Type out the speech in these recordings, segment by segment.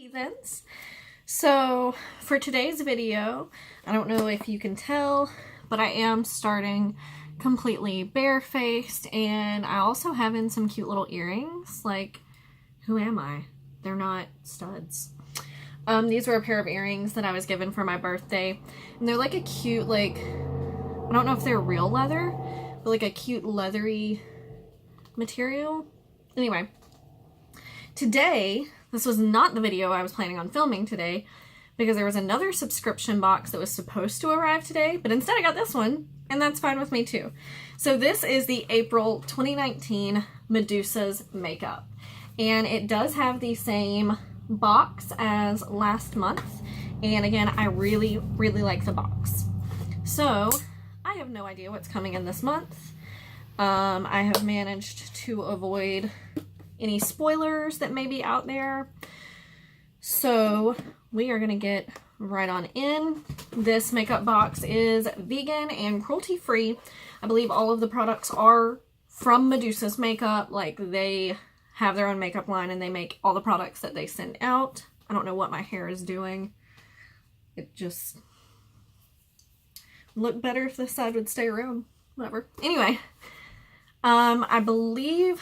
Heathens. So for today's video, I don't know if you can tell, but I am starting completely barefaced, and I also have in some cute little earrings. Like, who am I? They're not studs. These were a pair of earrings that I was given for my birthday, and they're like a cute, like, I don't know if they're real leather, but like a cute leathery material. Anyway, today, this was not the video I was planning on filming today, because there was another subscription box that was supposed to arrive today, but instead I got this one, and that's fine with me too. So this is the April 2019 Medusa's makeup, and it does have the same box as last month, and again, I really like the box. So I have no idea what's coming in this month. I have managed to avoid any spoilers that may be out there, so we are gonna get right on in. This makeup box is vegan and cruelty free. I believe all of the products are from Medusa's makeup. Like, they have their own makeup line and they make all the products that they send out. I don't know what my hair is doing. It just looked better if this side would stay around. Whatever. Anyway, I believe,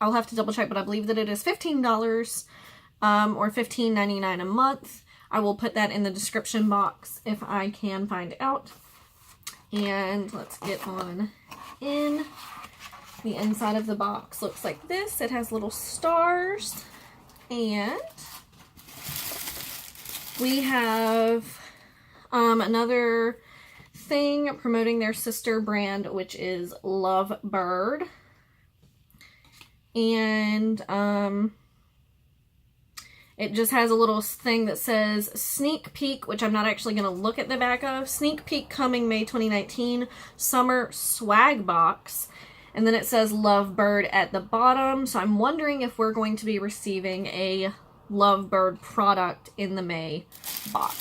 I'll have to double check, but I believe that it is $15 or $15.99 a month. I will put that in the description box if I can find out. And let's get on in. The inside of the box looks like this. It has little stars, and we have another thing promoting their sister brand, which is Lovebird. And it just has a little thing that says sneak peek, which I'm not actually going to look at the back of. Sneak peek coming May 2019 summer swag box. And then it says Lovebird at the bottom. So I'm wondering if we're going to be receiving a Lovebird product in the May box.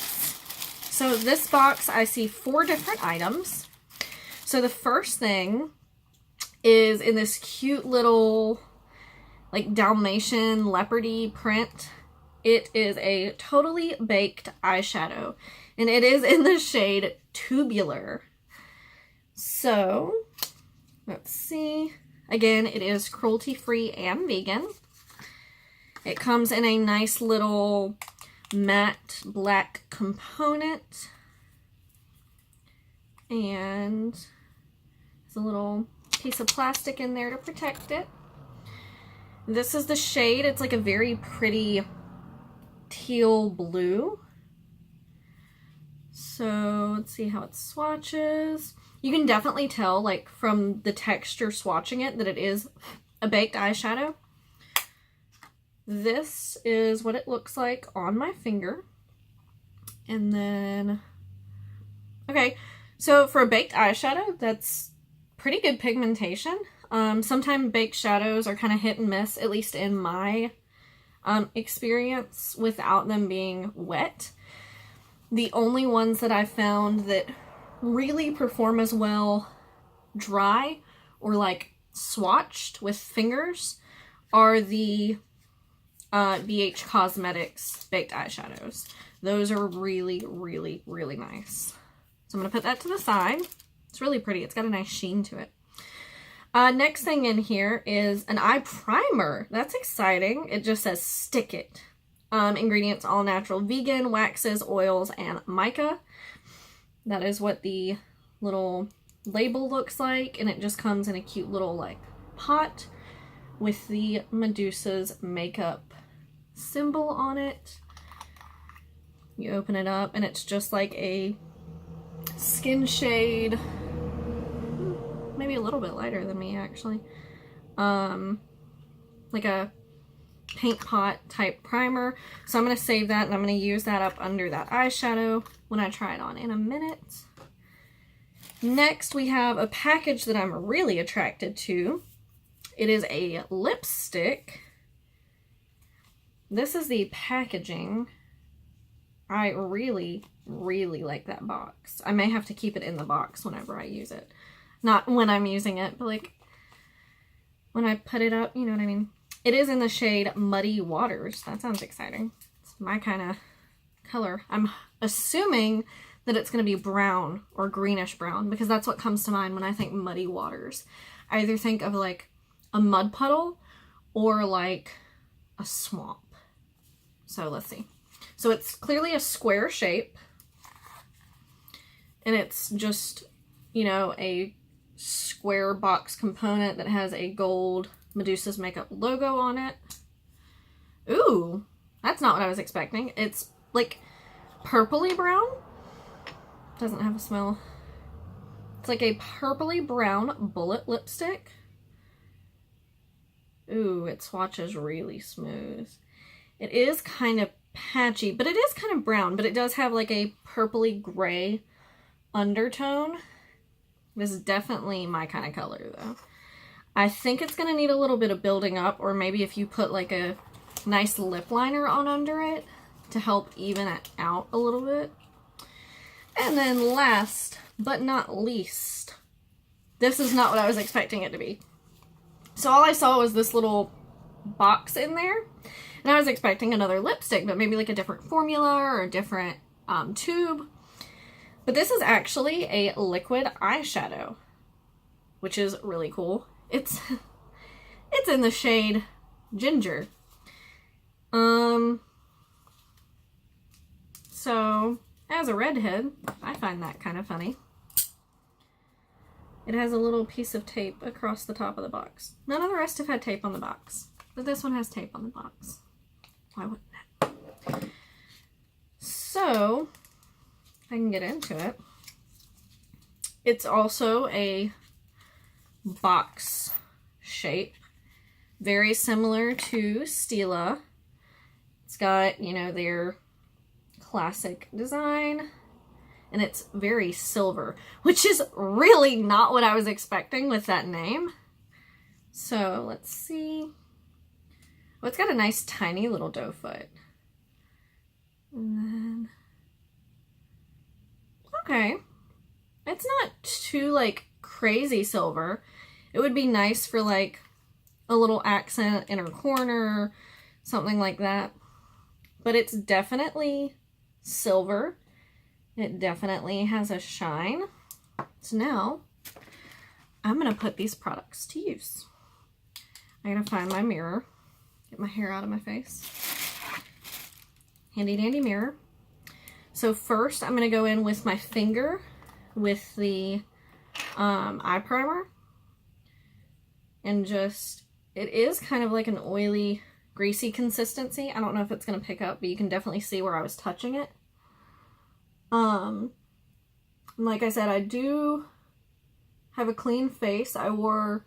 So this box, I see 4 different items. So the first thing is in this cute little, like, Dalmatian leopardy print. It is a totally baked eyeshadow, and it is in the shade Tubular. So let's see. Again, it is cruelty-free and vegan. It comes in a nice little matte black component, and there's a little piece of plastic in there to protect it. This is the shade. It's like a very pretty teal blue. So let's see how it swatches. You can definitely tell, like, from the texture swatching it, that it is a baked eyeshadow. This is what it looks like on my finger. And then, okay, so for a baked eyeshadow, that's pretty good pigmentation. Sometimes baked shadows are kind of hit and miss, at least in my experience, without them being wet. The only ones that I found that really perform as well dry or like swatched with fingers are the BH Cosmetics baked eyeshadows. Those are really nice. So I'm going to put that to the side. It's really pretty. It's got a nice sheen to it. Next thing in here is an eye primer. That's exciting. It just says stick it. Ingredients all natural, vegan, waxes, oils, and mica. That is what the little label looks like, and it just comes in a cute little, like, pot with the Medusa's makeup symbol on it. You open it up, and it's just like a skin shade, maybe a little bit lighter than me, actually. Like a paint pot type primer. So I'm going to save that, and I'm going to use that up under that eyeshadow when I try it on in a minute. Next, we have a package that I'm really attracted to. It is a lipstick. This is the packaging. I really like that box. I may have to keep it in the box whenever I use it. Not when I'm using it, but like when I put it up, you know what I mean? It is in the shade Muddy Waters. That sounds exciting. Let's my kind of color. I'm assuming that it's going to be brown or greenish brown because that's what comes to mind when I think muddy waters. I either think of like a mud puddle or like a swamp. So let's see. So it's clearly a square shape. And it's just, you know, a square box component that has a gold Medusa's Makeup logo on it. Ooh, that's not what I was expecting. It's like purpley brown. Doesn't have a smell. It's like a purpley brown bullet lipstick. Ooh, it swatches really smooth. It is kind of patchy, but it is kind of brown, but it does have like a purpley gray undertone. This is definitely my kind of color though. I think it's going to need a little bit of building up, or maybe if you put like a nice lip liner on under it to help even it out a little bit. And then last but not least, this is not what I was expecting it to be. So all I saw was this little box in there, and I was expecting another lipstick, but maybe like a different formula or a different tube. But this is actually a liquid eyeshadow, which is really cool. It's in the shade Ginger. So as a redhead, I find that kind of funny. It has a little piece of tape across the top of the box. None of the rest have had tape on the box, but this one has tape on the box. Why wouldn't it? So, if I can get into it. It's also a box shape, very similar to Stila. It's got, you know, their classic design, and it's very silver, which is really not what I was expecting with that name. So let's see. Oh, it's got a nice tiny little doe foot. And then, okay. It's not too like crazy silver. It would be nice for like a little accent in her corner, something like that. But it's definitely silver. It definitely has a shine. So now I'm going to put these products to use. I gotta find my mirror. Get my hair out of my face. Handy dandy mirror. So first I'm going to go in with my finger with the eye primer. And just, it is kind of like an oily, greasy consistency. I don't know if it's going to pick up, but you can definitely see where I was touching it. Like I said, I do have a clean face. I wore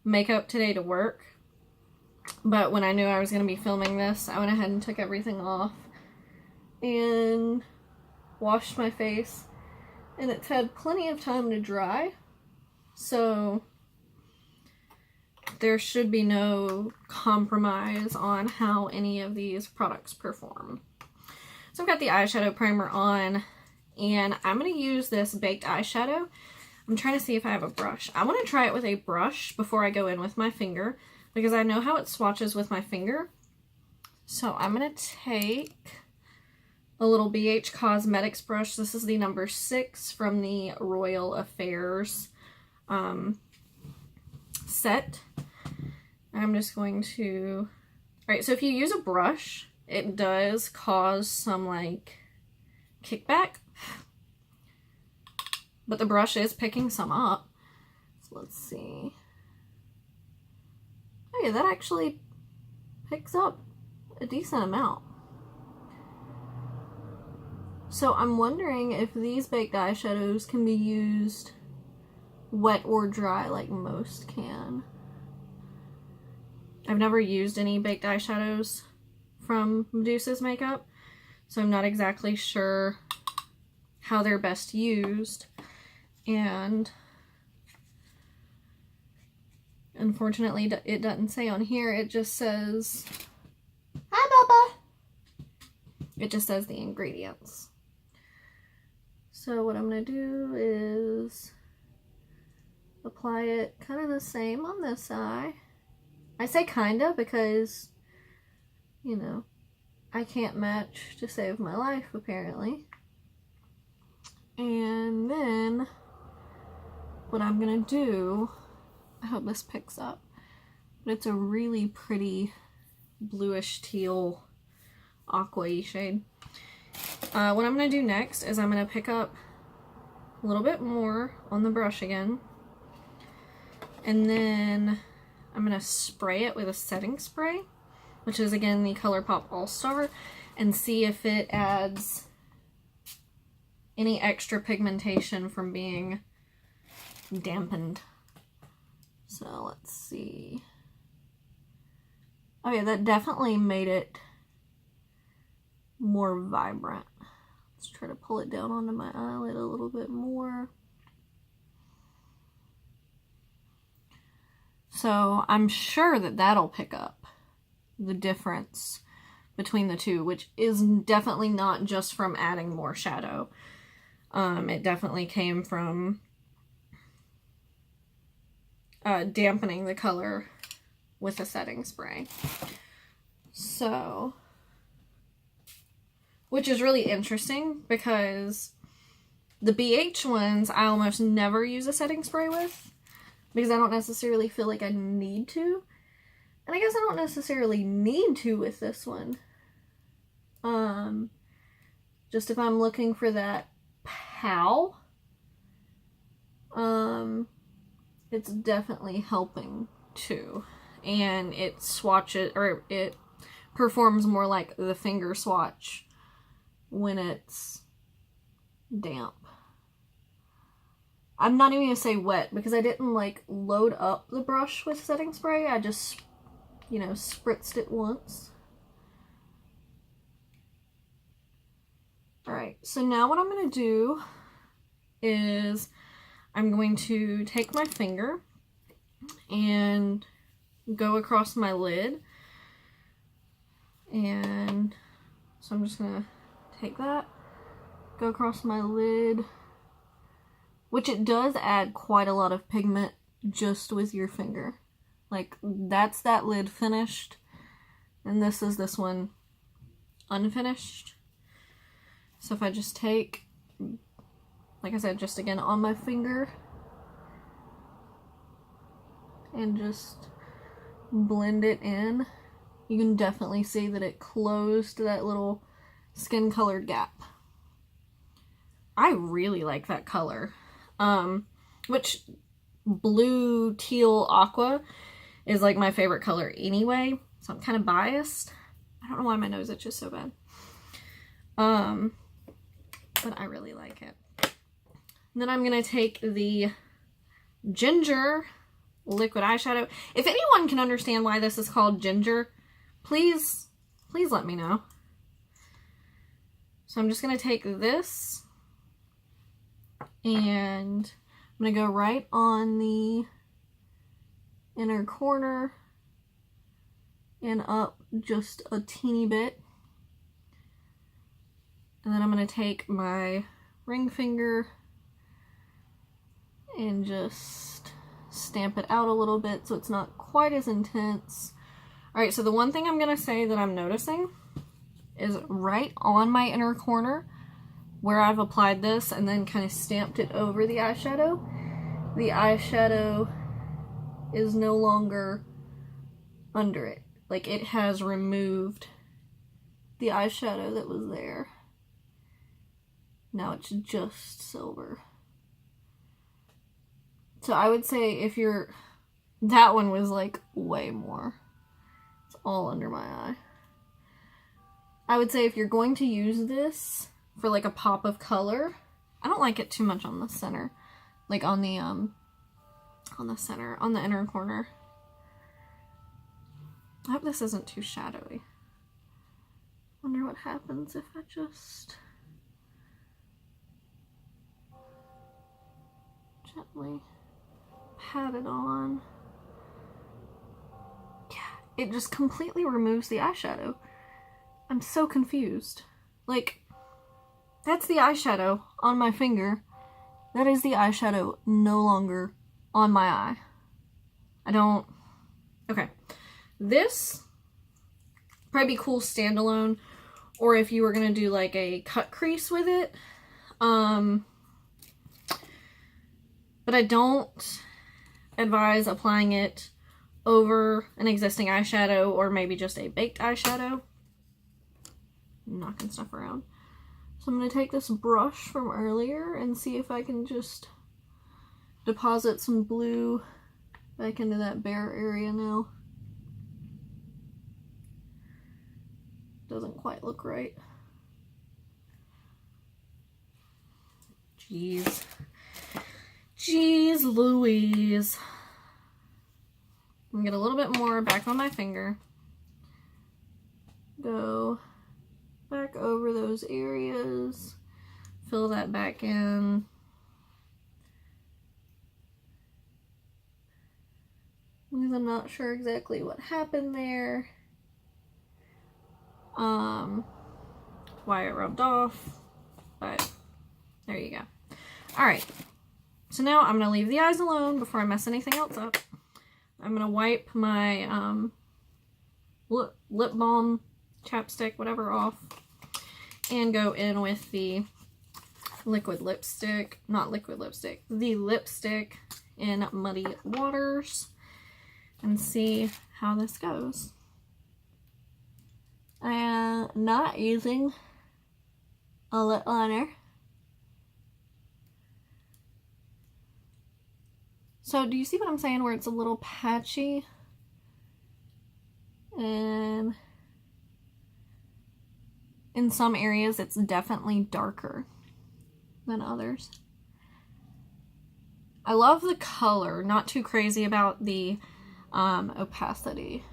makeup today to work, but when I knew I was going to be filming this, I went ahead and took everything off and washed my face, and it's had plenty of time to dry, so there should be no compromise on how any of these products perform. So I've got the eyeshadow primer on, and I'm going to use this baked eyeshadow. I'm trying to see if I have a brush. I want to try it with a brush before I go in with my finger, because I know how it swatches with my finger. So I'm going to take a little BH Cosmetics brush. This is the number 6 from the Royal Affairs set. I'm just going to... Alright, so if you use a brush, it does cause some, like, kickback. But the brush is picking some up. So let's see. Oh yeah, that actually picks up a decent amount. So I'm wondering if these baked eyeshadows can be used wet or dry like most can. I've never used any baked eyeshadows from Medusa's Makeup, so I'm not exactly sure how they're best used. And unfortunately, it doesn't say on here. It just says, "Hi, Bubba." It just says the ingredients. So what I'm going to do is apply it kind of the same on this eye. I say kinda because, you know, I can't match to save my life, apparently. And then what I'm gonna do, I hope this picks up, but it's a really pretty bluish teal aqua-y shade. What I'm gonna do next is I'm gonna pick up a little bit more on the brush again, and then I'm gonna spray it with a setting spray, which is again the ColourPop All-Star, and see if it adds any extra pigmentation from being dampened. So let's see. Oh yeah, that definitely made it more vibrant. Let's try to pull it down onto my eyelid a little bit more. So I'm sure that that'll pick up the difference between the two, which is definitely not just from adding more shadow. It definitely came from dampening the color with a setting spray. So, which is really interesting because the BH ones I almost never use a setting spray with because I don't necessarily feel like I need to. And I guess I don't necessarily need to with this one. Just if I'm looking for that pow, it's definitely helping too. And it swatches, or it performs more like the finger swatch when it's damp. I'm not even gonna say wet because I didn't like load up the brush with setting spray. I just, you know, spritzed it once. Alright, so now what I'm going to do is I'm going to take my finger and go across my lid. And so I'm just going to take that, go across my lid, which it does add quite a lot of pigment just with your finger. Like, that's that lid finished, and this is this one unfinished. So if I just take, like I said, just again on my finger, and just blend it in, you can definitely see that it closed that little skin colored gap. I really like that color. Which blue, teal, aqua is like my favorite color anyway, so I'm kind of biased. I don't know why my nose itches so bad. But I really like it. And then I'm gonna take the Ginger liquid eyeshadow. If anyone can understand why this is called Ginger, please let me know. So I'm just gonna take this and I'm gonna go right on the inner corner and up just a teeny bit. And then I'm going to take my ring finger and just stamp it out a little bit so it's not quite as intense. Alright, so the one thing I'm going to say that I'm noticing is right on my inner corner where I've applied this and then kind of stamped it over the eyeshadow is no longer under it. Like, it has removed the eyeshadow that was there. Now it's just silver. So I would say if you're, that one was like way more. It's all under my eye. I would say if you're going to use this for like a pop of color, I don't like it too much on the center. Like on the center, on the inner corner. I hope this isn't too shadowy. Wonder what happens if I just gently pat it on. Yeah, it just completely removes the eyeshadow. I'm so confused. Like, that's the eyeshadow on my finger. That is the eyeshadow no longer on my eye. I don't... Okay. This probably be cool standalone, or if you were going to do like a cut crease with it. But I don't advise applying it over an existing eyeshadow or maybe just a baked eyeshadow. I'm knocking stuff around. So I'm going to take this brush from earlier and see if I can just deposit some blue back into that bare area now. Doesn't quite look right. Jeez. Jeez Louise. I'm gonna get a little bit more back on my finger. Go back over those areas. Fill that back in. Because I'm not sure exactly what happened there. Why it rubbed off. But there you go. Alright. So now I'm going to leave the eyes alone before I mess anything else up. I'm going to wipe my lip balm, chapstick, whatever off. And go in with the liquid lipstick. Not liquid lipstick. The lipstick in Muddy Waters. And see how this goes. I am not using a lip liner. So do you see what I'm saying where it's a little patchy? And in some areas it's definitely darker than others. I love the color, not too crazy about the opacity.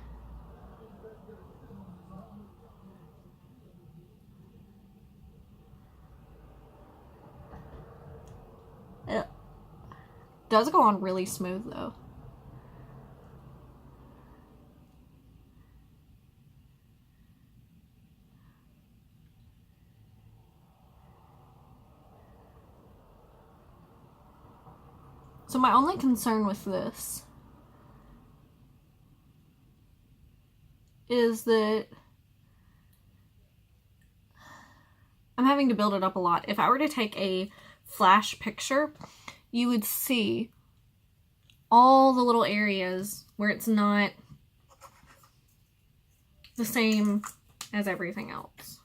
It does go on really smooth though. So my only concern with this is that I'm having to build it up a lot. If I were to take a flash picture, you would see all the little areas where it's not the same as everything else.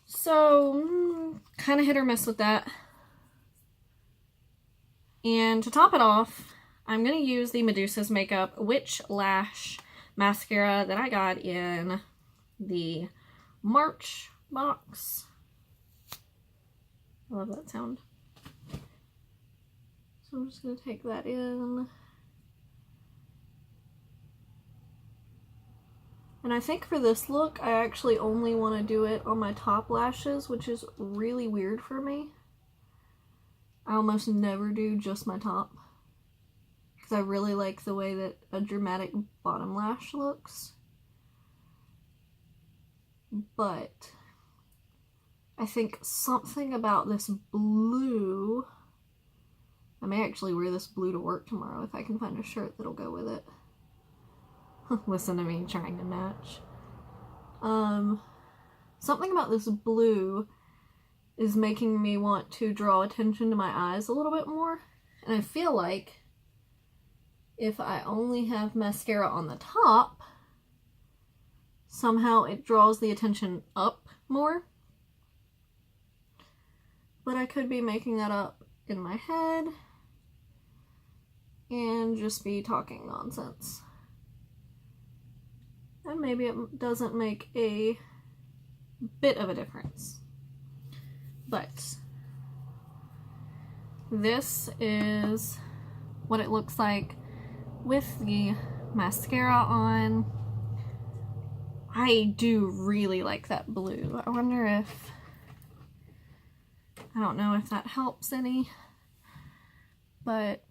So, kind of hit or miss with that. And to top it off, I'm going to use the Medusa's Makeup Witch Lash mascara that I got in the March box. I love that sound. So I'm just going to take that in. And I think for this look, I actually only want to do it on my top lashes, which is really weird for me. I almost never do just my top. Because I really like the way that a dramatic bottom lash looks. But I think something about this blue, I may actually wear this blue to work tomorrow if I can find a shirt that'll go with it. Listen to me trying to match. Something about this blue is making me want to draw attention to my eyes a little bit more. And I feel like if I only have mascara on the top, somehow it draws the attention up more. But I could be making that up in my head and just be talking nonsense. And maybe it doesn't make a bit of a difference. But this is what it looks like with the mascara on. I do really like that blue. I wonder if, I don't know if that helps any, but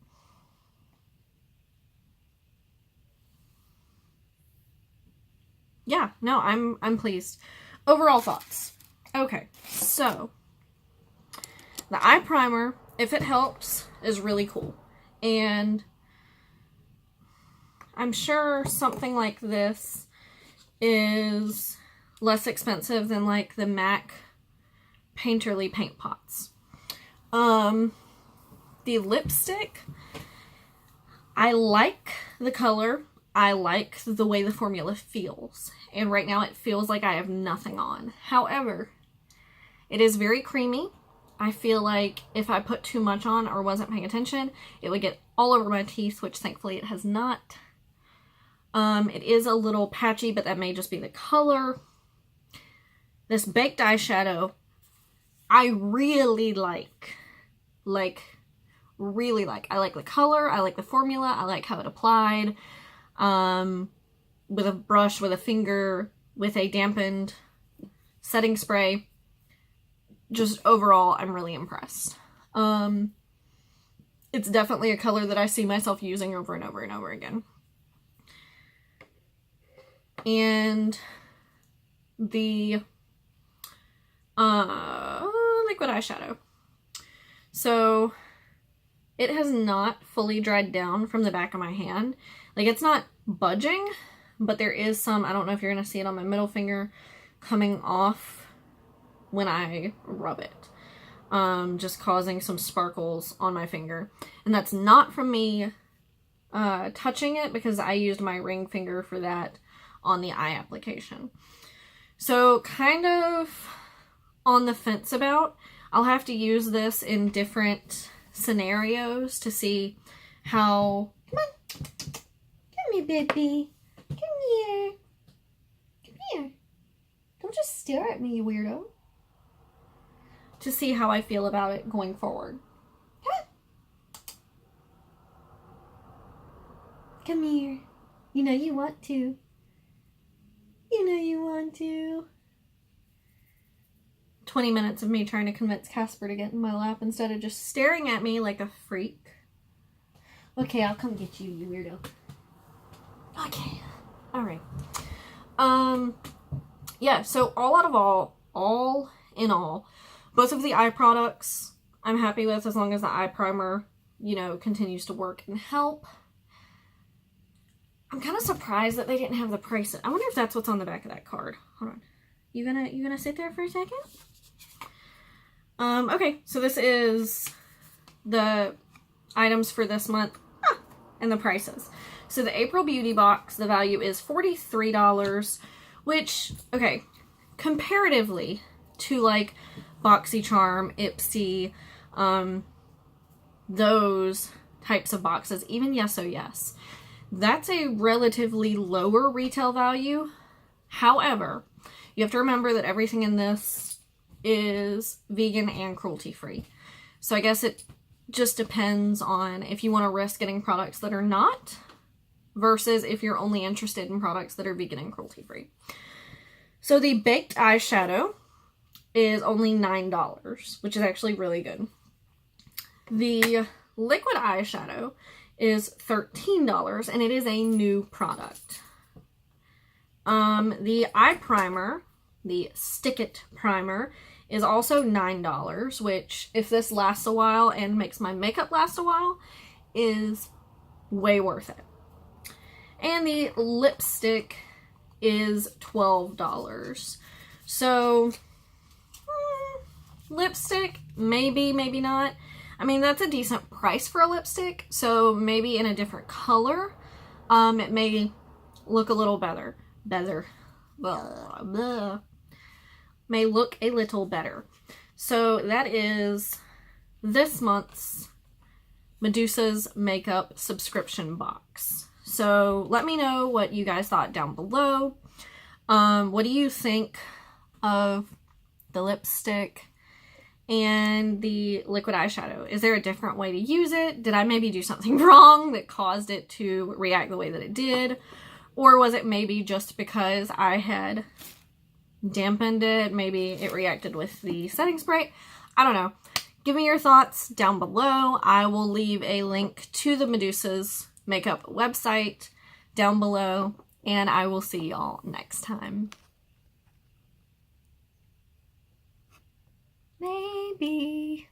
yeah, no, I'm pleased. Overall thoughts. Okay, so the eye primer, if it helps, is really cool. And I'm sure something like this is less expensive than like the MAC Painterly paint pots. The lipstick, I like the color. I like the way the formula feels. And right now it feels like I have nothing on. However, it is very creamy. I feel like if I put too much on or wasn't paying attention, it would get all over my teeth, which thankfully it has not. It is a little patchy, but that may just be the color. This baked eyeshadow, I really like. Really like. I like the color. I like the formula. I like how it applied. With a brush, with a finger, with a dampened setting spray. Just overall, I'm really impressed. It's definitely a color that I see myself using over and over and over again. And the liquid eyeshadow. So it has not fully dried down from the back of my hand. Like, it's not budging, but there is some, I don't know if you're going to see it on my middle finger, coming off when I rub it. Just causing some sparkles on my finger. And that's not from me touching it, because I used my ring finger for that on the eye application. So kind of on the fence about. I'll have to use this in different scenarios to see how... Come on. Come here, baby. Come here. Come here. Don't just stare at me, you weirdo. To see how I feel about it going forward. Come here. You know you want to. You know you want to. 20 minutes of me trying to convince Casper to get in my lap instead of just staring at me like a freak. Okay, I'll come get you, you weirdo. Okay. Alright. Yeah, so all in all, both of the eye products I'm happy with, as long as the eye primer, you know, continues to work and help. I'm kind of surprised that they didn't have the prices. I wonder if that's what's on the back of that card. Hold on. You gonna sit there for a second? Okay, so this is the items for this month and the prices. So the April Beauty Box, the value is $43, which, okay, comparatively to like BoxyCharm, Ipsy, those types of boxes, even Yes Oh Yes, that's a relatively lower retail value. However, you have to remember that everything in this is vegan and cruelty free. So I guess it just depends on if you want to risk getting products that are not, versus if you're only interested in products that are vegan and cruelty free. So the baked eyeshadow is only $9, which is actually really good. The liquid eyeshadow is $13, and it is a new product. The eye primer, the Stick It primer, is also $9, which, if this lasts a while and makes my makeup last a while, is way worth it. And the lipstick is $12. So, lipstick, maybe, maybe not. I mean, that's a decent price for a lipstick, so maybe in a different color, it may look a little better. May look a little better. So that is this month's Medusa's makeup subscription box. So let me know what you guys thought down below. What do you think of the lipstick and the liquid eyeshadow? Is there a different way to use it? Did I maybe do something wrong that caused it to react the way that it did? Or was it maybe just because I had dampened it? Maybe it reacted with the setting spray. I don't know. Give me your thoughts down below. I will leave a link to the Medusa's makeup website down below, and I will see y'all next time. Maybe.